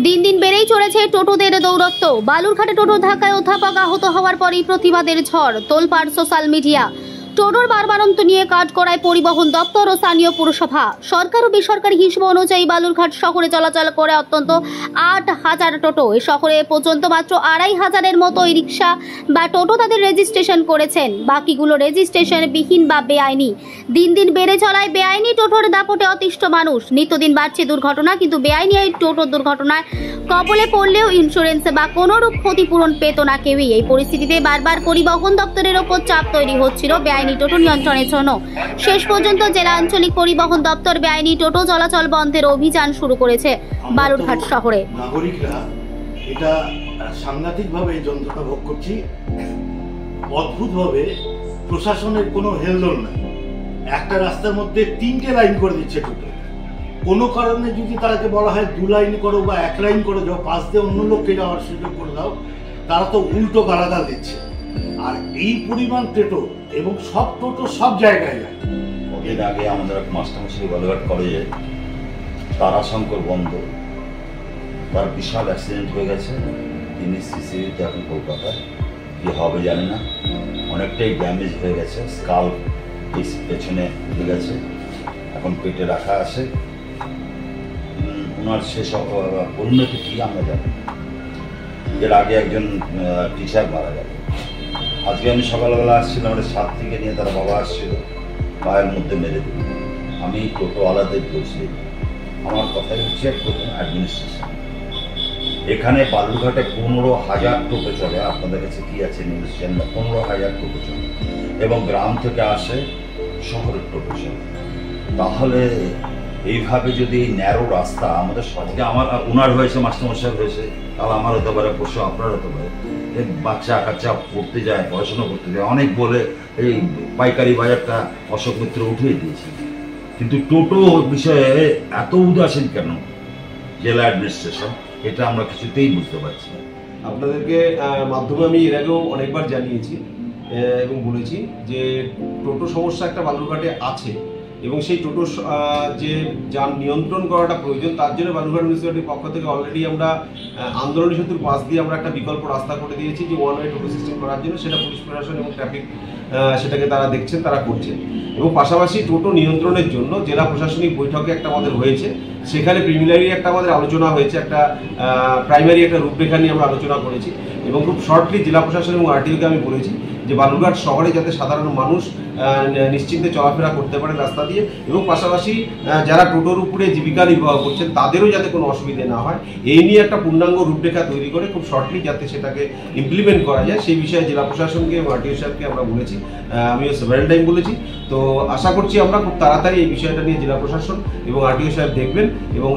দিন দিন বেড়েই চলেছে টোটোদের দৌরত্ব। বালুরঘাটে টোটোর ধাক্কায় অধ্যাপক আহত হওয়ার পরই প্রতিবাদের ঝড়, তোলপাড় সোশ্যাল মিডিয়া। টোটোর বারবারন্ত নিয়ে কাঠগড়ায় পরিবহন দপ্তর ও স্থানীয় পুরসভা। সরকার ও বেসরকারি হিসেব অনুযায়ী বালুরঘাট শহরে চলাচল করে অত্যন্ত 8,000 টোটো। এই শহরে পর্যন্ত মাত্র 2,500-এর মতো রিক্সা বা টোটো তাদের রেজিস্ট্রেশন করেছেন, বাকিগুলো রেজিস্ট্রেশন বিহীন বা বেআইনি। দিন দিন বেড়ে চলায় বেআইনি টোটোর দাপটে অতিষ্ঠ মানুষ। নিত্যদিন বাড়ছে দুর্ঘটনা, কিন্তু বেআইনি এই টোটোর দুর্ঘটনায় কবলে পড়লেও ইন্স্যুরেন্স বা কোনোরূপ ক্ষতিপূরণ পেত না কেউই। এই পরিস্থিতিতে বারবার পরিবহন দপ্তরের ওপর চাপ তৈরি হচ্ছিল বেআইনি টোটো নিয়ন্ত্রণের জন্য। শেষ পর্যন্ত জেলা আঞ্চলিক পরিবহন দপ্তর বেআইনি টোটো চলাচল বন্ধের অভিযান শুরু করেছে বালুরঘাট শহরে। নাগরিকরা এটা সাংঘাতিকভাবে এই যন্ত্রণা ভোগ করছি। অদ্ভুতভাবে প্রশাসনের কোনো হেলদোল নাই। একটা রাস্তার মধ্যে 3টে লাইন করে দিচ্ছে টোটো। কোনো কারণে যদি তাদেরকে বলা হয় 2 লাইন করো বা 1 লাইন করে যাও, পাশ দিয়ে অন্য লোককে যাওয়ার সুযোগ করে দাও, তারা তো উল্টো গালাগাল দিচ্ছে। আর এই পরিমাণ টোটো এবং সব টোটো সব জায়গায় যায়। কদিন আগে আমাদের মাস্টারমশাই বালুরঘাট কলেজে তারাশঙ্কর বন্ধ, তার বিশাল অ্যাক্সিডেন্ট হয়ে গেছে। তিনি সিসিবিতে এখন কলকাতায়, কি হবে জানি না। অনেকটাই ড্যামেজ হয়ে গেছে, স্কাল পেছনে উঠে গেছে, এখন পেটে রাখা আছে। ওনার শেষ পরিণতি কি আমরা জানি। এর আগে একজন টিচার মারা গেল। আজকে আমি সকালবেলা আসছিলাম, আমাদের 7 থেকে নিয়ে তারা বাবা আসছিল, পায়ের মধ্যে মেরে দিল। আমি টোটোওয়ালাদের বলছি, আমার কথাই হচ্ছে প্রথম অ্যাডমিনিস্ট্রেশন। এখানে বালুরঘাটে 15,000 টোটো চলে। আপনাদের কাছে কি আছে নিউজ চ্যানেল? 15,000 টোটো চলে এবং গ্রাম থেকে আসে, শহরের টোটো চলে। তাহলে এইভাবে যদি ন্যারো রাস্তা আমাদের সবকে, আমার ওনার হয়েছে, মাস্টারমশাই হয়েছে, তাহলে আমার হতে পারে, পরশু আপনার হতে পারে। বাচ্চা কাচ্চা পড়তে যায়, পড়াশোনা করতে যায়, অনেক বলে এই পাইকারি বাজারটা অশোক মিত্র উঠিয়ে দিয়েছে। কিন্তু টোটো বিষয়ে এত উদাসীন কেন জেলা অ্যাডমিনিস্ট্রেশন, এটা আমরা কিছুতেই বুঝতে পারছি না। আপনাদেরকে মাধ্যমে আমি এর আগেও অনেকবার জানিয়েছি এবং বলেছি যে টোটো সমস্যা একটা বালুরঘাটে আছে এবং সেই টোটো যে যান নিয়ন্ত্রণ করাটা প্রয়োজন, তার জন্য বালুরঘাট মিউনিসিপ্যালিটির পক্ষ থেকে অলরেডি আমরা আন্দোলনী সেতুর পাশ দিয়ে আমরা একটা বিকল্প রাস্তা করে দিয়েছি যে 1 ওয়ে টোটো সিস্টেম করার জন্য। সেটা পুলিশ প্রশাসন এবং ট্রাফিক সেটাকে তারা দেখছেন, তারা করছেন। এবং পাশাপাশি টোটো নিয়ন্ত্রণের জন্য জেলা প্রশাসনিক বৈঠকে একটা আমাদের হয়েছে, সেখানে প্রিলিমিনারি একটা আমাদের আলোচনা হয়েছে, একটা প্রাইমারি একটা রূপরেখা নিয়ে আমরা আলোচনা করেছি এবং খুব শর্টলি জেলা প্রশাসন এবং আরটিওকে আমি বলেছি যে বালুরঘাট শহরে যাতে সাধারণ মানুষ নিশ্চিন্তে চলাফেরা করতে পারে রাস্তা দিয়ে, এবং পাশাপাশি যারা টোটোর উপরে জীবিকা নির্বাহ করছেন তাদেরও যাতে কোনো অসুবিধে না হয়, এই নিয়ে একটা পূর্ণাঙ্গ রূপরেখা তৈরি করে খুব শর্টলি যাতে সেটাকে ইমপ্লিমেন্ট করা যায় সেই বিষয়ে জেলা প্রশাসনকে এবং আরটিও সাহেবকে আমরা বলেছি। আমিও সেভারেল টাইম বলেছি। তো আশা করছি আমরা খুব তাড়াতাড়ি এই বিষয়টা নিয়ে জেলা প্রশাসন এবং আরটিও সাহেব দেখবেন এবং